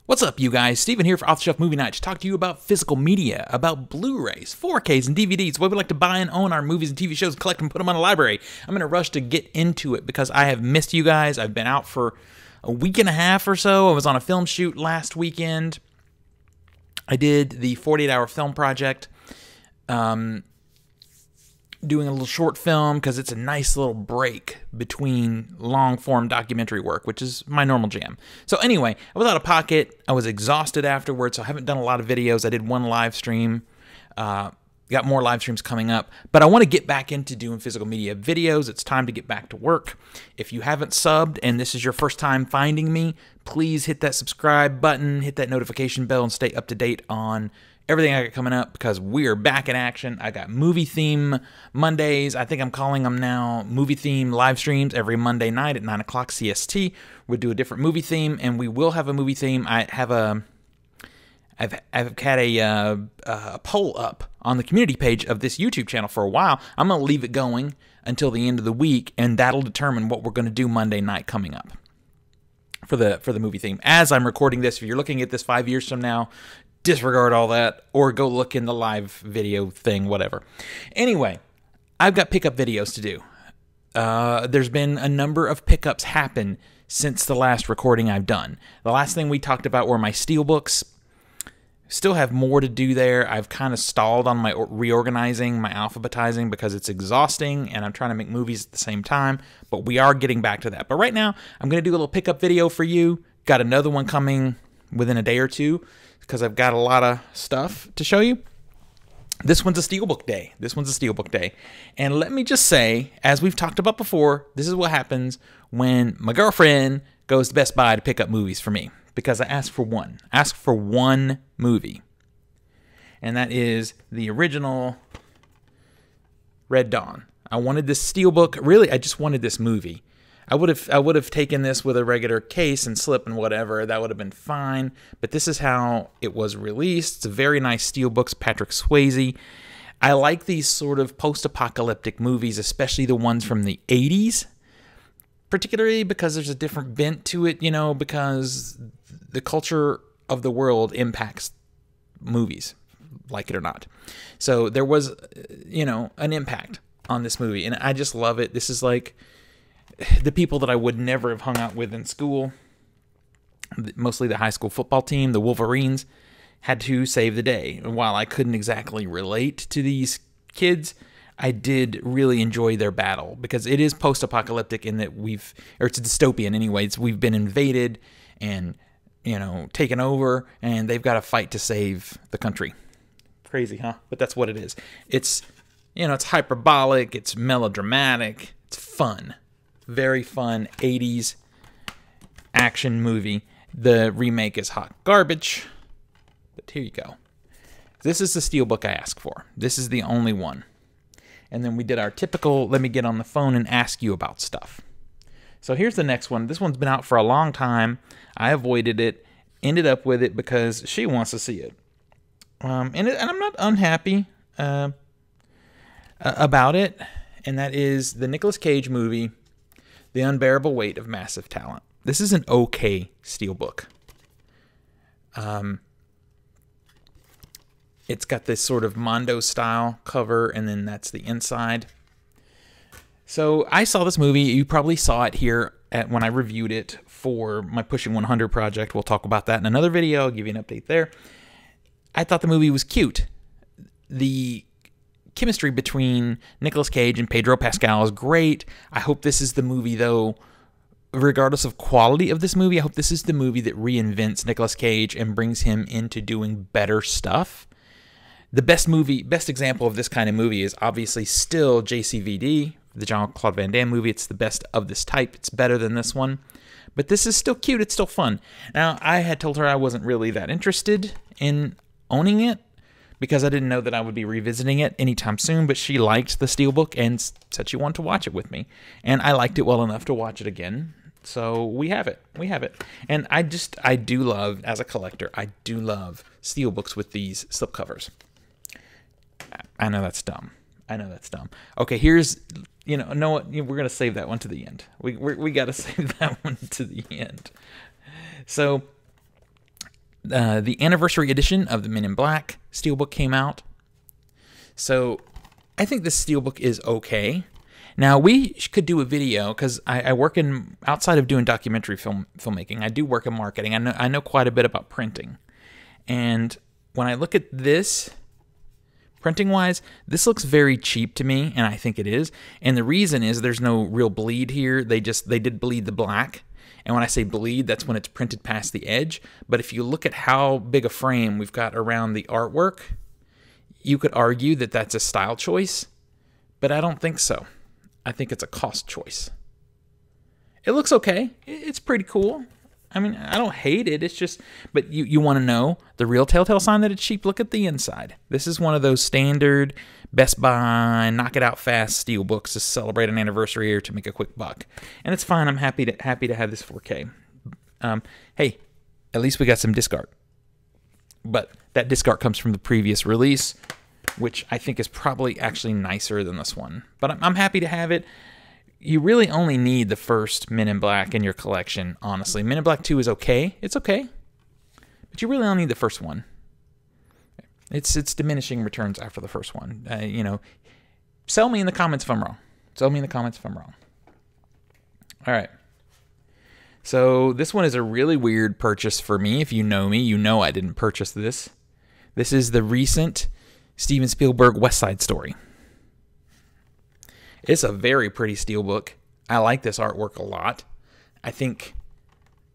What's up, you guys? Steven here for Off the Shelf Movie Night to talk to you about physical media, about Blu-rays, 4Ks, and DVDs, what we like to buy and own our movies and TV shows, collect and put them on a library. I'm in a rush to get into it because I have missed you guys. I've been out for a week and a half or so. I was on a film shoot last weekend. I did the 48-hour film project, doing a little short film because it's a nice little break between long-form documentary work, which is my normal jam. So anyway, I was out of pocket. I was exhausted afterwards, so I haven't done a lot of videos. I did one live stream. Got more live streams coming up, but I want to get back into doing physical media videos. It's time to get back to work. If you haven't subbed and this is your first time finding me, please hit that subscribe button, hit that notification bell, and stay up to date on everything I got coming up because we're back in action. I got movie theme Mondays. I think I'm calling them now movie theme live streams every Monday night at 9 o'clock CST. We'll do a different movie theme, and we will have a movie theme. I've had a poll up on the community page of this YouTube channel for a while. I'm going to leave it going until the end of the week, and that'll determine what we're going to do Monday night coming up for the movie theme. As I'm recording this, if you're looking at this 5 years from now, disregard all that or go look in the live video thing, whatever. Anyway, I've got pickup videos to do. There's been a number of pickups happen since the last recording I've done. The last thing we talked about were my Steelbooks. Still have more to do there. I've kind of stalled on my reorganizing, my alphabetizing because it's exhausting and I'm trying to make movies at the same time, but we are getting back to that. But right now, I'm going to do a little pickup video for you. Got another one coming within a day or two because I've got a lot of stuff to show you. This one's a Steelbook day. And let me just say, as we've talked about before, this is what happens when my girlfriend goes to Best Buy to pick up movies for me. Because I asked for one. Asked for one movie. And that is the original Red Dawn. I wanted this Steelbook. Really, I just wanted this movie. I would have taken this with a regular case and slip and whatever. That would have been fine. But this is how it was released. It's a very nice Steelbooks, Patrick Swayze. I like these sort of post-apocalyptic movies, especially the ones from the 80s. Particularly because there's a different bent to it, you know, because the culture of the world impacts movies, like it or not. So there was, you know, an impact on this movie, and I just love it. This is like the people that I would never have hung out with in school, mostly the high school football team, the Wolverines, had to save the day. And while I couldn't exactly relate to these kids, I did really enjoy their battle because it is post-apocalyptic in that it's dystopian anyways. We've been invaded and, you know, taken over, and they've got to fight to save the country. Crazy, huh? But that's what it is. It's, you know, it's hyperbolic, it's melodramatic, it's fun. Very fun 80s action movie. The remake is hot garbage, but here you go. This is the Steelbook I asked for. This is the only one. And then we did our typical, let me get on the phone and ask you about stuff. So here's the next one. This one's been out for a long time. I avoided it, ended up with it because she wants to see it. And I'm not unhappy about it. And that is the Nicolas Cage movie, The Unbearable Weight of Massive Talent. This is an okay Steelbook. It's got this sort of Mondo-style cover, and then that's the inside. So I saw this movie. You probably saw it here when I reviewed it for my Pushing 100 project. We'll talk about that in another video. I'll give you an update there. I thought the movie was cute. The chemistry between Nicolas Cage and Pedro Pascal is great. I hope this is the movie, though, regardless of quality of this movie, I hope this is the movie that reinvents Nicolas Cage and brings him into doing better stuff. The best example of this kind of movie is obviously still JCVD, the Jean-Claude Van Damme movie. It's the best of this type. It's better than this one. But this is still cute. It's still fun. Now, I had told her I wasn't really that interested in owning it because I didn't know that I would be revisiting it anytime soon, but she liked the Steelbook and said she wanted to watch it with me. And I liked it well enough to watch it again. So we have it. And I do love, as a collector, I do love Steelbooks with these slipcovers. I know that's dumb. Okay, here's, you know what? We're going to save that one to the end. We got to save that one to the end. So the anniversary edition of the Men in Black Steelbook came out. So I think this Steelbook is okay. Now, we could do a video, because I work in, outside of doing documentary filmmaking, I do work in marketing. I know quite a bit about printing. And when I look at this, printing-wise, this looks very cheap to me, and I think it is. And the reason is there's no real bleed here. They did bleed the black. And when I say bleed, that's when it's printed past the edge. But if you look at how big a frame we've got around the artwork, you could argue that that's a style choice, but I don't think so. I think it's a cost choice. It looks okay. It's pretty cool. I mean, I don't hate it. It's just, but you want to know the real telltale sign that it's cheap? Look at the inside. This is one of those standard Best Buy, knock it out fast Steelbooks to celebrate an anniversary or to make a quick buck. And it's fine. I'm happy to have this 4K. Hey, at least we got some disc art. But that disc art comes from the previous release, which I think is probably actually nicer than this one. But I'm happy to have it. You really only need the first Men in Black in your collection, honestly. Men in Black 2 is okay. It's okay. But you really only need the first one. It's diminishing returns after the first one. You know, sell me in the comments if I'm wrong. Tell me in the comments if I'm wrong. All right. So this one is a really weird purchase for me. If you know me, you know I didn't purchase this. This is the recent Steven Spielberg West Side Story. It's a very pretty steelbook. I like this artwork a lot. I think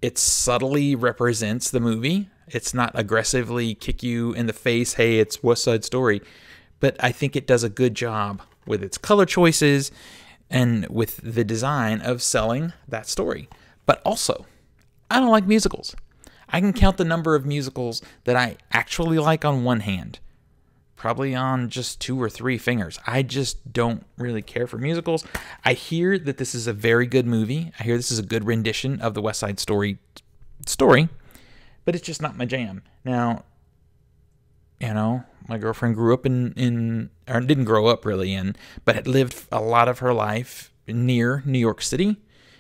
it subtly represents the movie. It's not aggressively kick you in the face, hey, it's West Side Story. But I think it does a good job with its color choices and with the design of selling that story. But also, I don't like musicals. I can count the number of musicals that I actually like on one hand. Probably on just 2 or 3 fingers. I just don't really care for musicals. I hear that this is a very good movie. I hear this is a good rendition of the West Side Story, but it's just not my jam. Now, you know, my girlfriend grew up or didn't grow up really in, but had lived a lot of her life near New York City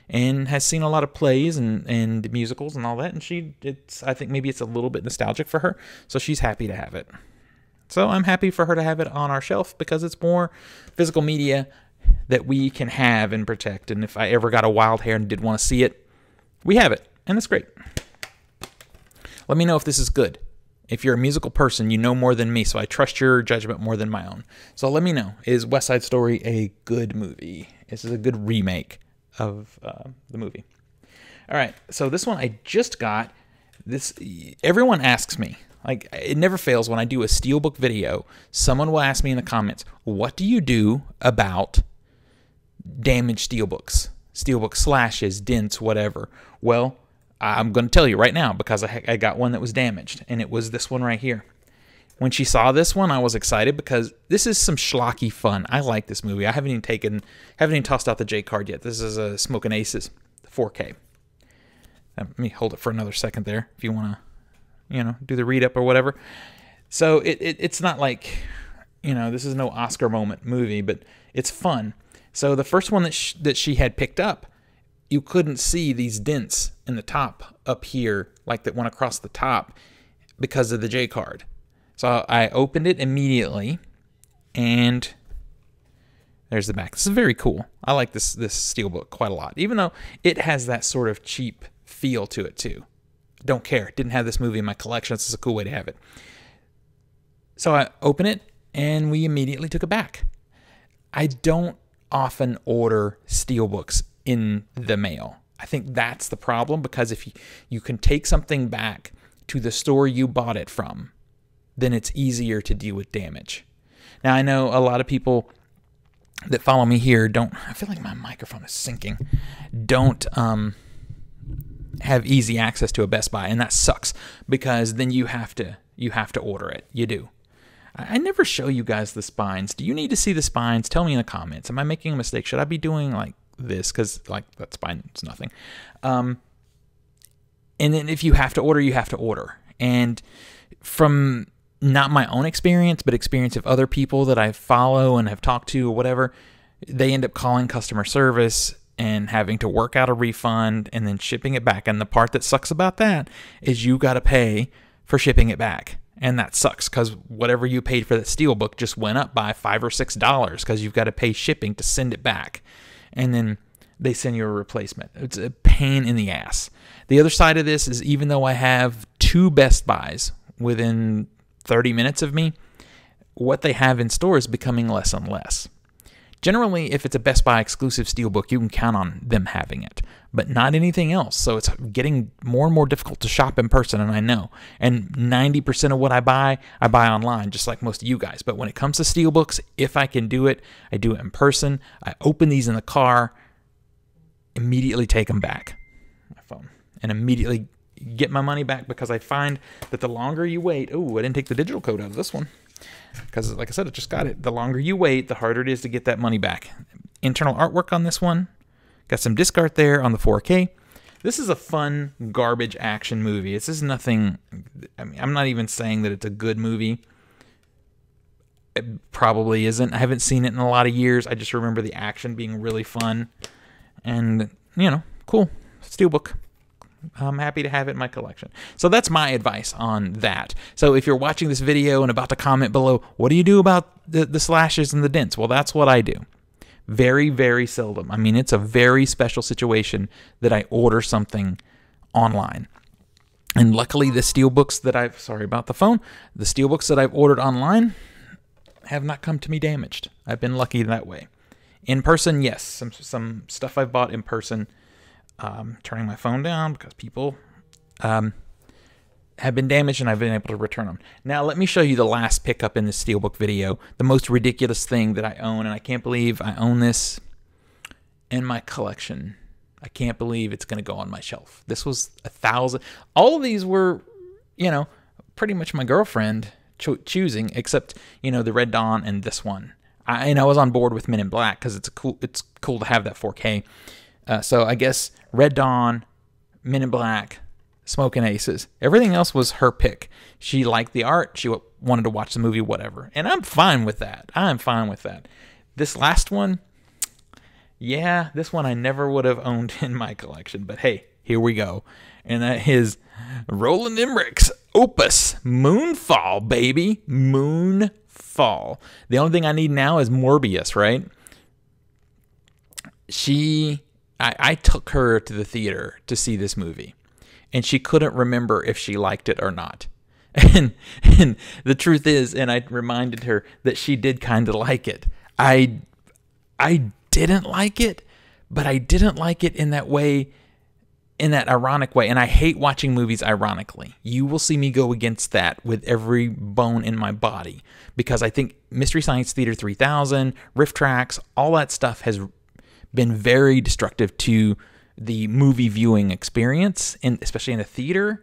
and has seen a lot of plays and musicals and all that. And I think maybe it's a little bit nostalgic for her, so she's happy to have it. So I'm happy for her to have it on our shelf because it's more physical media that we can have and protect. And if I ever got a wild hair and did want to see it, we have it. And that's great. Let me know if this is good. If you're a musical person, you know more than me, so I trust your judgment more than my own. So let me know. Is West Side Story a good movie? This is a good remake of the movie. All right, so this one I just got. Everyone asks me. Like, it never fails when I do a Steelbook video. Someone will ask me in the comments, what do you do about damaged Steelbooks? Steelbook slashes, dents, whatever. Well, I'm going to tell you right now because I got one that was damaged, and it was this one right here. When she saw this one, I was excited because this is some schlocky fun. I like this movie. I haven't even tossed out the J card yet. This is a Smokin' Aces 4K. Let me hold it for another second there if you want to, you know, do the read up or whatever. So it's not like, you know, this is no Oscar moment movie, but it's fun. So the first one that she had picked up, you couldn't see these dents in the top up here, like that went across the top because of the J card. So I opened it immediately, and there's the back. This is very cool. I like this Steelbook quite a lot, even though it has that sort of cheap feel to it too. Don't care. Didn't have this movie in my collection. This is a cool way to have it. So I open it, and we immediately took it back. I don't often order Steelbooks in the mail. I think that's the problem, because if you can take something back to the store you bought it from, then it's easier to deal with damage. Now, I know a lot of people that follow me here I feel like my microphone is sinking, don't have easy access to a Best Buy, and that sucks because then you have to order it. You do. I never show you guys the spines. Do you need to see the spines? Tell me in the comments. Am I making a mistake? Should I be doing like this? Because like that spine is nothing. And then if you have to order, you have to order. And from not my own experience, but experience of other people that I follow and have talked to or whatever, they end up calling customer service and having to work out a refund and then shipping it back. And the part that sucks about that is you got to pay for shipping it back. And that sucks because whatever you paid for that Steelbook just went up by $5 or $6 because you've got to pay shipping to send it back. And then they send you a replacement. It's a pain in the ass. The other side of this is, even though I have 2 Best Buys within 30 minutes of me, what they have in store is becoming less and less. Generally, if it's a Best Buy exclusive Steelbook, you can count on them having it, but not anything else. So it's getting more and more difficult to shop in person, and I know. And 90% of what I buy online, just like most of you guys. But when it comes to Steelbooks, if I can do it, I do it in person. I open these in the car, immediately take them back, my phone, and immediately get my money back, because I find that the longer you wait, oh, I didn't take the digital code out of this one, because like I said, I just got it. The longer you wait, the harder it is to get that money back. Internal artwork on this one. Got some disc art there on the 4K. This is a fun garbage action movie. This is nothing, I mean, I'm not even saying that it's a good movie. It probably isn't. I haven't seen it in a lot of years. I just remember the action being really fun. And, you know, cool. Steelbook. I'm happy to have it in my collection. So that's my advice on that. So if you're watching this video and about to comment below, what do you do about the slashes and the dents? Well, that's what I do. Very, very seldom. I mean, it's a very special situation that I order something online. And luckily, the Steelbooks that I've, sorry about the phone, the Steelbooks that I've ordered online have not come to me damaged. I've been lucky that way. In person, yes, some stuff I've bought in person. Turning my phone down because people have been damaged, and I've been able to return them. Now, let me show you the last pickup in this Steelbook video, the most ridiculous thing that I own, and I can't believe I own this in my collection. I can't believe it's going to go on my shelf. This was $1,000. All of these were, you know, pretty much my girlfriend choosing, except, you know, the Red Dawn and this one. I was on board with Men in Black because it's cool to have that 4K. So I guess Red Dawn, Men in Black, Smoking Aces. Everything else was her pick. She liked the art. She wanted to watch the movie, whatever. And I'm fine with that. I'm fine with that. This last one, yeah, this one I never would have owned in my collection. But hey, here we go. And that is Roland Emmerich's Opus Moonfall, baby. Moonfall. The only thing I need now is Morbius, right? I took her to the theater to see this movie, and she couldn't remember if she liked it or not. And the truth is, and I reminded her that she did kind of like it. I didn't like it, but I didn't like it in that way, in that ironic way. And I hate watching movies ironically. You will see me go against that with every bone in my body, because I think Mystery Science Theater 3000, Riff Tracks, all that stuff has been very destructive to the movie viewing experience, and especially in a theater.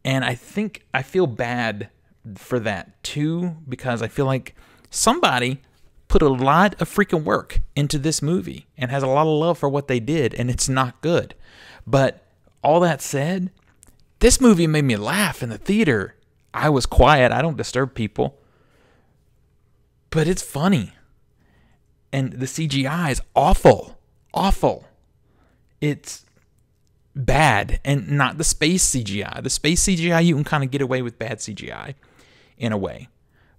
And I think I feel bad for that too, because I feel like somebody put a lot of freaking work into this movie and has a lot of love for what they did, and it's not good. But all that said, this movie made me laugh in the theater. I was quiet. I don't disturb people. But it's funny. And the CGI is awful. Awful. It's bad. And not the space CGI. The space CGI, you can kind of get away with bad CGI in a way.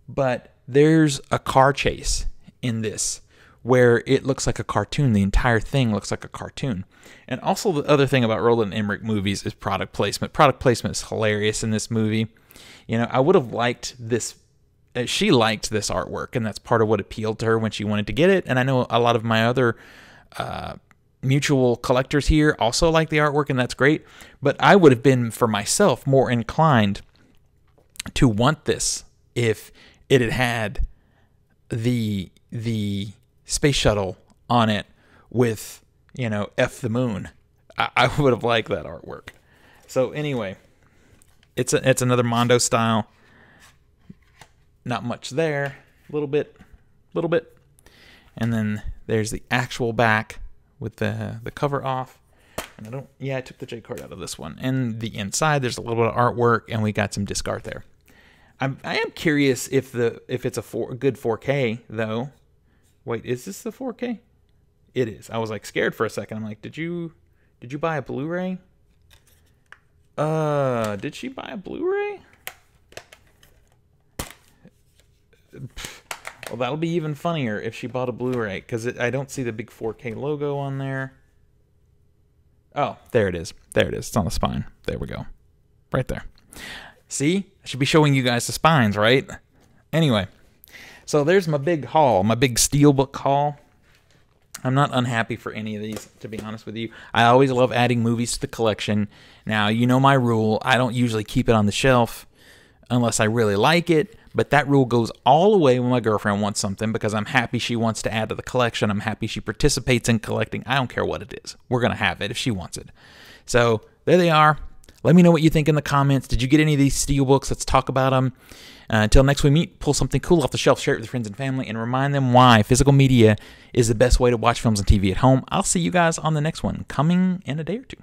But there's a car chase in this where it looks like a cartoon. The entire thing looks like a cartoon. And also the other thing about Roland Emmerich movies is product placement. Product placement is hilarious in this movie. You know, I would have liked this. She liked this artwork, and that's part of what appealed to her when she wanted to get it. And I know a lot of my other mutual collectors here also like the artwork, and that's great. But I would have been, for myself, more inclined to want this if it had had the space shuttle on it with, you know, F the moon. I would have liked that artwork. So anyway, it's another Mondo style. Not much there, a little bit, and then there's the actual back with the cover off. And I took the J card out of this one. And the inside, there's a little bit of artwork, and we got some disc art there. I am curious if it's a good 4K though. Wait, is this the 4K? It is. I was like scared for a second. I'm like, did you buy a Blu-ray? Did she buy a Blu-ray? Well, that'll be even funnier if she bought a Blu-ray, because I don't see the big 4K logo on there. Oh, there it is. There it is. It's on the spine. There we go. Right there. See? I should be showing you guys the spines, right? Anyway, so there's my big haul, my big Steelbook haul. I'm not unhappy for any of these, to be honest with you. I always love adding movies to the collection. Now, you know my rule. I don't usually keep it on the shelf unless I really like it, but that rule goes all the way when my girlfriend wants something, because I'm happy she wants to add to the collection. I'm happy she participates in collecting. I don't care what it is. We're going to have it if she wants it. So there they are. Let me know what you think in the comments. Did you get any of these Steelbooks? Let's talk about them. Until next we meet, pull something cool off the shelf, share it with your friends and family, and remind them why physical media is the best way to watch films and TV at home. I'll see you guys on the next one, coming in a day or two.